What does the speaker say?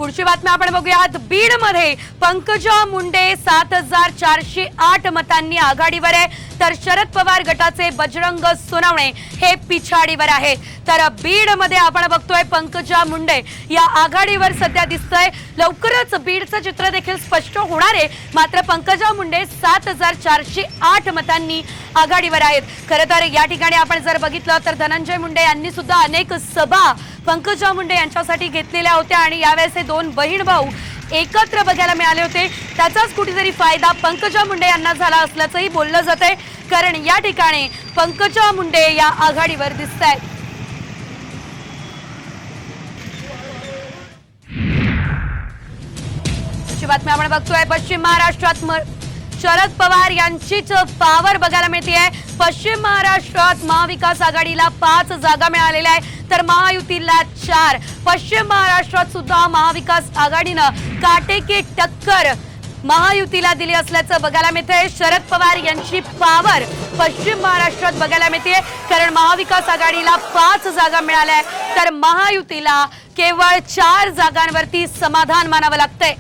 पुढची बातमी आपण बघूयात। बीड मध्ये पंकजा मुंडे 7408 मतांनी आघाडीवर आहे, तर शरद पवार गटाचे बजरंग सोनवणे हे पिछाडीवर आहेत। तर बीड मध्ये आपण बघतोय पंकजा मुंडे या आघाडीवर सध्या दिसतंय। लवकरच बीडचं चित्र देखील स्पष्ट होणार आहे, मात्र पंकजा मुंडे 7408 मतांनी आघाडीवर आहेत। खरं तर या ठिकाणी आपण जर बघितलं तर धनंजय मुंडे यांनी सुद्धा अनेक सभा पंकजा मुंडे यांच्यासाठी घेतलेल्या होत्या आणि यावेळेस हे दोन बहीण भाऊ एकत्र बघायला मिळाले होते। त्याचाच कुठेतरी फायदा पंकजा मुंडे यांना झाला असल्याचंही बोललं जातंय, कारण या ठिकाणी पंकजा मुंडे या आघाडीवर दिसतायत। बातमी आपण बघतोय पश्चिम महाराष्ट्रात शरद पवार यांचीच पावर बघायला मिळते। पश्चिम महाराष्ट्रात महाविकास आघाडीला 5 जागा मिळालेल्या आहेत, तर महायुतीला 4। पश्चिम महाराष्ट्रात सुद्धा महाविकास आघाडीनं काटेकी टक्कर महायुतीला दिली असल्याचं बघायला मिळतंय। शरद पवार यांची पावर पश्चिम महाराष्ट्रात बघायला मिळते, कारण महाविकास आघाडीला 5 जागा मिळाल्या, तर महायुतीला केवळ 4 जागांवरती समाधान मानावं लागतंय।